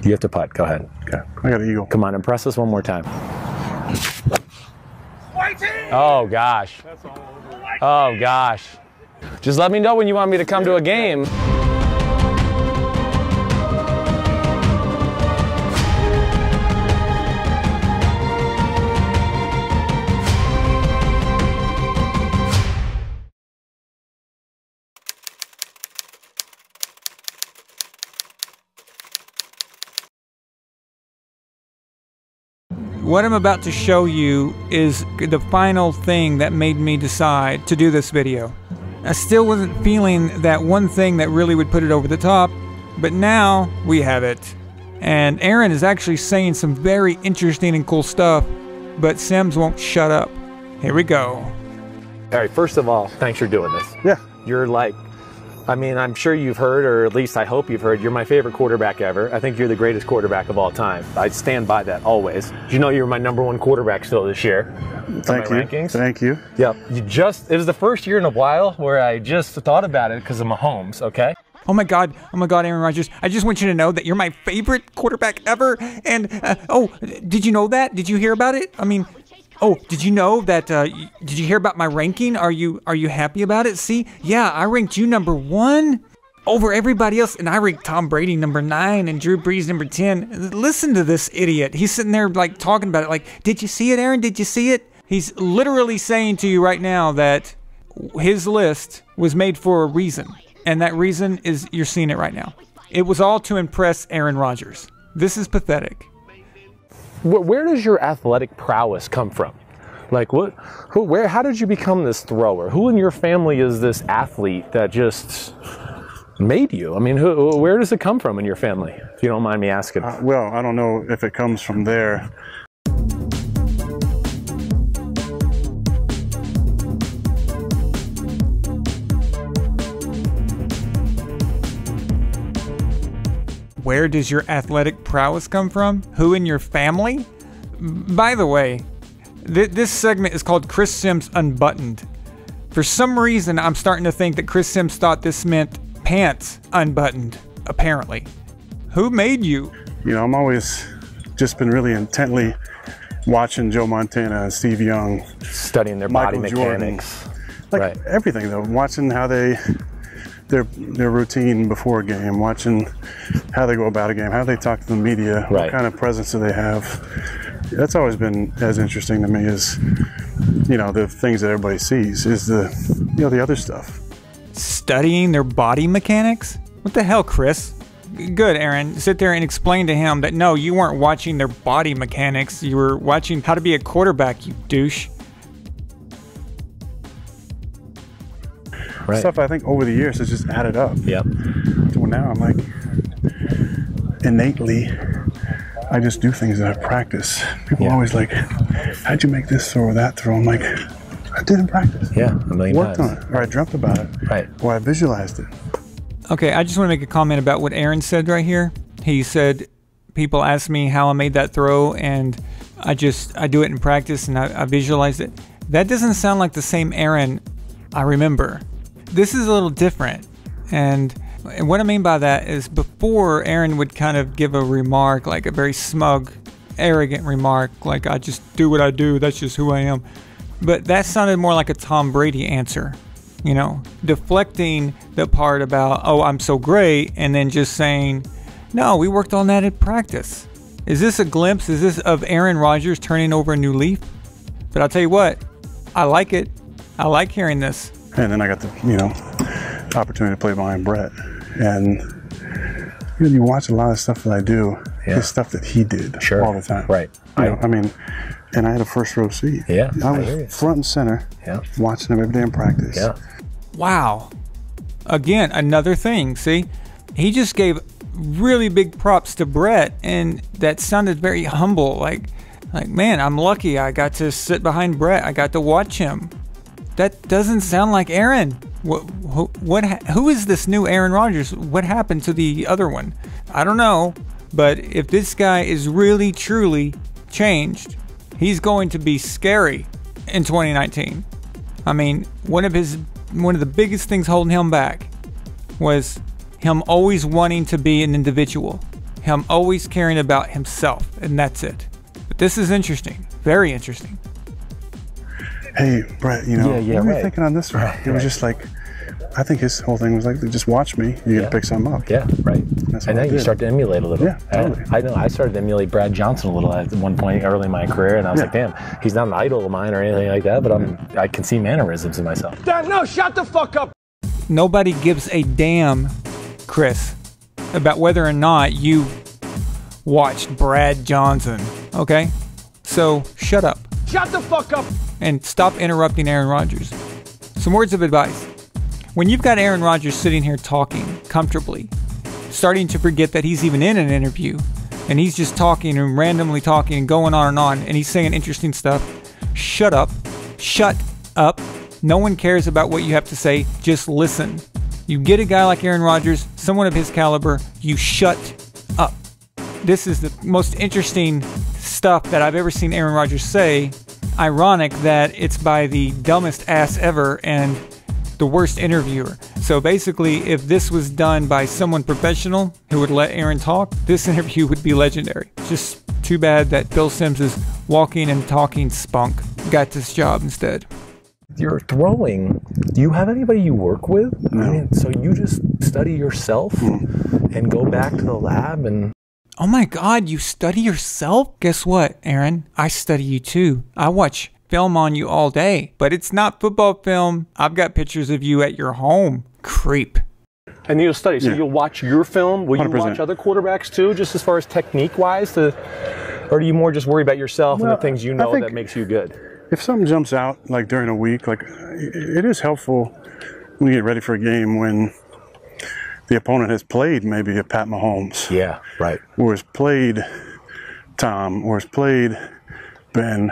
You have to putt. Go ahead. Okay, I got an eagle. Come on, impress us one more time. Oh, gosh. Oh, gosh. Just let me know when you want me to come to a game. What I'm about to show you is the final thing that made me decide to do this video. I still wasn't feeling that one thing that really would put it over the top, but now we have it. And Aaron is actually saying some very interesting and cool stuff, but Simms won't shut up. Here we go. All right, first of all, thanks for doing this. Yeah. You're like, I mean, I'm sure you've heard, or at least I hope you've heard, you're my favorite quarterback ever. I think you're the greatest quarterback of all time. I stand by that always. Did you know you were my #1 quarterback still this year? Thank you. Rankings? Thank you. Yep. It was the first year in a while where I just thought about it because of Mahomes, okay? Oh my God, Aaron Rodgers. I just want you to know that you're my favorite quarterback ever. And, oh, did you know that? Did you hear about it? I mean, oh, did you know that, did you hear about my ranking? Are you happy about it? See, yeah, I ranked you #1 over everybody else, and I ranked Tom Brady #9 and Drew Brees #10. Listen to this idiot. He's sitting there, like, talking about it, like, did you see it, Aaron? Did you see it? He's literally saying to you right now that his list was made for a reason, and that reason is you're seeing it right now. It was all to impress Aaron Rodgers. This is pathetic. Where does your athletic prowess come from? Like, how did you become this thrower? Who in your family is this athlete that just made you? I mean, where does it come from in your family, if you don't mind me asking? Well, I don't know if it comes from there. Where does your athletic prowess come from? Who in your family? By the way, this segment is called Chris Simms Unbuttoned. For some reason, I'm starting to think that Chris Simms thought this meant pants unbuttoned, apparently. Who made you? You know, I'm always just been really intently watching Joe Montana and Steve Young. Studying their body Michael Jordan. mechanics. Like right. Everything though, watching how their routine before a game, watching how they go about a game, how they talk to the media, right. What kind of presence do they have. That's always been as interesting to me as, you know, the things that everybody sees is the other stuff. Studying their body mechanics? What the hell, Chris? Good, Aaron. Sit there and explain to him that no, you weren't watching their body mechanics. You were watching how to be a quarterback, you douche. Right. Stuff I think over the years has just added up. Yep. So now I'm like, innately, I just do things that I practice. People are always like, how'd you make this throw or that throw? I'm like, I did in practice. Yeah, a million Worked times. on it, or I dreamt about it. Right. Or I visualized it. Okay, I just want to make a comment about what Aaron said right here. He said, people ask me how I made that throw, and I do it in practice, and I visualize it. That doesn't sound like the same Aaron I remember. This is a little different, and what I mean by that is before Aaron would kind of give a remark, like a very smug, arrogant remark, like I just do what I do, that's just who I am. But that sounded more like a Tom Brady answer, you know, deflecting the part about, oh, I'm so great, and then just saying, no, we worked on that in practice. Is this a glimpse? Is this of Aaron Rodgers turning over a new leaf? But I'll tell you what, I like it. I like hearing this. And then I got the, opportunity to play behind Brett. And you watch a lot of stuff that I do, the stuff that he did all the time. Right. And I had a first row seat. Yeah. I was front and center, watching him every day in practice. Yeah. Wow. Again, another thing, see? He just gave really big props to Brett, and that sounded very humble. Like, man, I'm lucky I got to sit behind Brett. I got to watch him. That doesn't sound like Aaron. Who is this new Aaron Rodgers? What happened to the other one? I don't know, but if this guy is really, truly changed, he's going to be scary in 2019. I mean, one of the biggest things holding him back was him always wanting to be an individual. him always caring about himself, and that's it. But this is interesting, very interesting. Hey, Brett, you know, what were you thinking on this one? Right, it was just like, I think his whole thing was like, just watch me, you gotta pick something up. Yeah, right. That's And what I then you did. start to emulate a little. Yeah, totally. I know. I started to emulate Brad Johnson a little at one point early in my career, and I was like, damn, he's not an idol of mine or anything like that, but I can see mannerisms in myself. Dad, no, shut the fuck up. Nobody gives a damn, Chris, about whether or not you watched Brad Johnson, okay? So shut up Shut the fuck up. and stop interrupting Aaron Rodgers. Some words of advice. When you've got Aaron Rodgers sitting here talking comfortably, starting to forget that he's even in an interview, and he's just talking and randomly talking and going on, and he's saying interesting stuff, shut up. Shut up. No one cares about what you have to say. Just listen. You get a guy like Aaron Rodgers, someone of his caliber, you shut up. This is the most interesting stuff that I've ever seen Aaron Rodgers say. Ironic that it's by the dumbest ass ever and the worst interviewer. So basically, if this was done by someone professional who would let Aaron talk, this interview would be legendary. Just too bad that Bill Sims' walking and talking spunk got this job instead. You're throwing. Do you have anybody you work with? No. I mean, so you just study yourself and go back to the lab and. Oh my God, you study yourself? Guess what, Aaron? I study you too. I watch film on you all day, but it's not football film. I've got pictures of you at your home. Creep. And you'll study. So Yeah. you'll watch your film. Will you 100%. watch other quarterbacks too, just as far as technique-wise? Or do you more just worry about yourself and Well, the things you I know think- that makes you good? If something jumps out, like during a week, like it is helpful when you get ready for a game when the opponent has played maybe a Pat Mahomes, Yeah, right. or has played Tom, or has played Ben.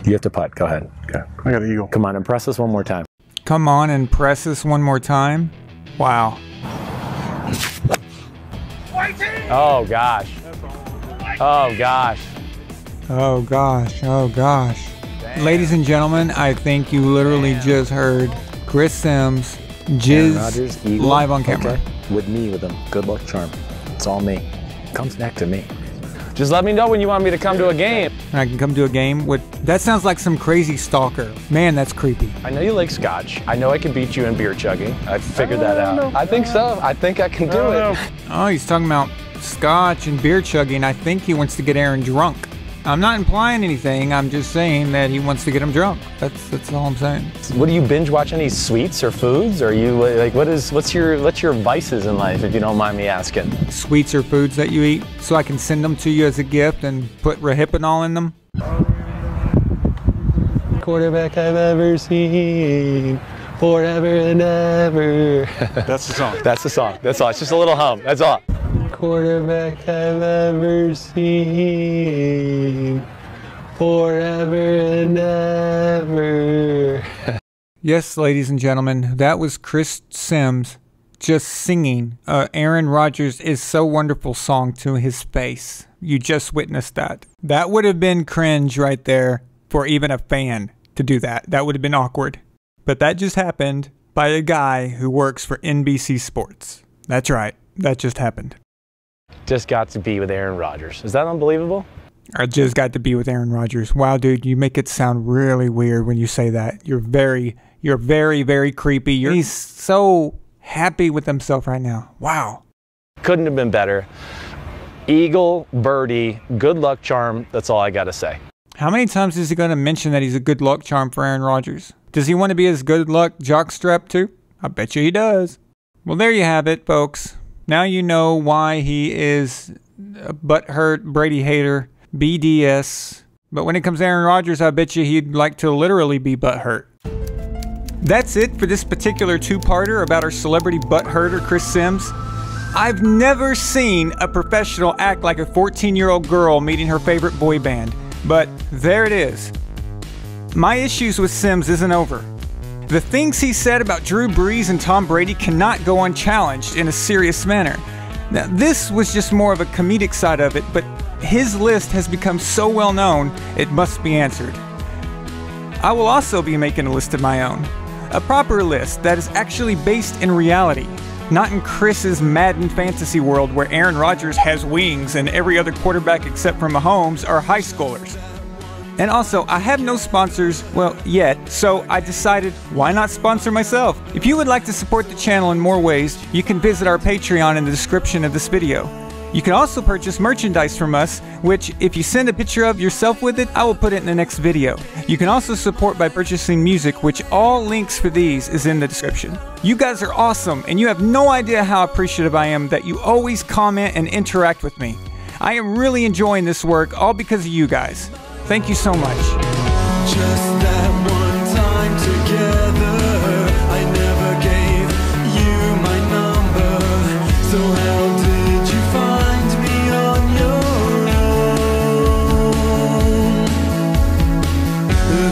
You have to putt. Go ahead. Okay. I got an eagle. Come on, impress us one more time. Come on and press us one more time. Wow. Oh, gosh. Oh, gosh. Oh gosh, oh gosh. Ladies and gentlemen, I think you literally just heard Chris Sims Aaron jizz Rodgers, Eagle. live on camera. Okay. With me, with him. Good luck charm. It's all me. Comes back to me. Just let me know when you want me to come to a game. And I can come to a game with, that sounds like some crazy stalker. Man, that's creepy. I know you like scotch. I know I can beat you in beer chugging. I figured that out. I think so. I think I can do it. Oh, he's talking about scotch and beer chugging. I think he wants to get Aaron drunk. I'm not implying anything. I'm just saying that he wants to get him drunk. That's all I'm saying. What do you binge watch? Any sweets or foods? Or are you like what's your vices in life, if you don't mind me asking? Sweets or foods that you eat, so I can send them to you as a gift and put Rohypnol in them. Quarterback I've ever seen, forever and ever. That's the song. That's the song. That's all. It's just a little hum. That's all. Quarterback I've ever seen, forever and ever. Yes, ladies and gentlemen, that was Chris Sims just singing Aaron Rodgers Is So Wonderful song to his face. You just witnessed that. That would have been cringe right there for even a fan to do that. That would have been awkward. But that just happened by a guy who works for NBC Sports. That's right. That just happened. Just got to be with Aaron Rodgers. Is that unbelievable? I just got to be with Aaron Rodgers. Wow, dude, you make it sound really weird when you say that. You're very, very creepy. He's so happy with himself right now. Wow. Couldn't have been better. Eagle, birdie, good luck charm. That's all I got to say. How many times is he going to mention that he's a good luck charm for Aaron Rodgers? Does he want to be his good luck jockstrap too? I bet you he does. Well, there you have it, folks. Now you know why he is a butthurt Brady hater, BDS. But when it comes to Aaron Rodgers, I bet you he'd like to literally be butthurt. That's it for this particular two-parter about our celebrity butthurter, Chris Sims. I've never seen a professional act like a 14-year-old girl meeting her favorite boy band. But there it is. My issues with Sims isn't over. The things he said about Drew Brees and Tom Brady cannot go unchallenged in a serious manner. Now, this was just more of a comedic side of it, but his list has become so well known, it must be answered. I will also be making a list of my own. A proper list that is actually based in reality. Not in Chris's Madden fantasy world where Aaron Rodgers has wings and every other quarterback except for Mahomes are high schoolers. And also, I have no sponsors, well, yet, so I decided, why not sponsor myself? If you would like to support the channel in more ways, you can visit our Patreon in the description of this video. You can also purchase merchandise from us, which, if you send a picture of yourself with it, I will put it in the next video. You can also support by purchasing music, which all links for these is in the description. You guys are awesome, and you have no idea how appreciative I am that you always comment and interact with me. I am really enjoying this work, all because of you guys. Thank you so much. Just that one time together, I never gave you my number. So how did you find me on your own?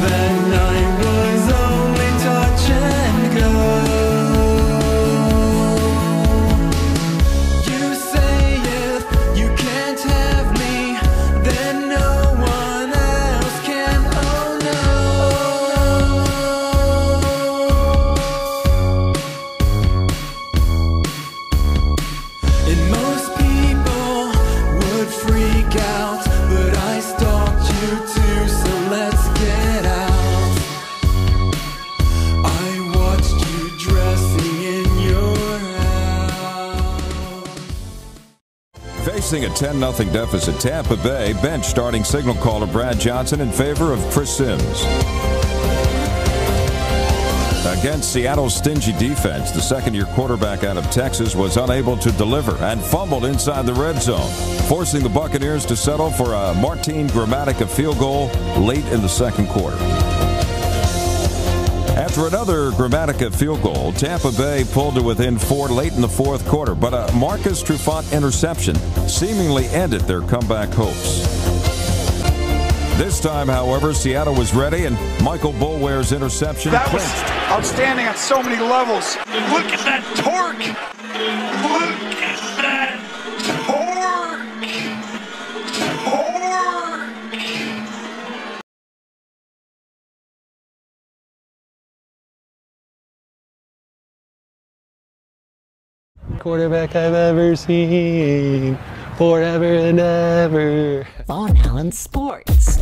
That night was only touch and go. You say if you can't have me, then no one else can. Oh no. And most people would freak out, but I stalked you too, so let's get out. I watched you dressing in your house. Facing a 10-0 deficit, Tampa Bay bench starting signal caller Brad Johnson in favor of Chris Sims. Against Seattle's stingy defense, the second-year quarterback out of Texas was unable to deliver and fumbled inside the red zone, forcing the Buccaneers to settle for a Martin Gramatica field goal late in the second quarter. After another Gramatica field goal, Tampa Bay pulled to within 4 late in the fourth quarter, but a Marcus Trufant interception seemingly ended their comeback hopes. This time, however, Seattle was ready, and Michael Boulware's interception That was clinched. outstanding on so many levels. Look at that torque. Look at that torque. Quarterback I've ever seen, forever and ever. On Allen Sports.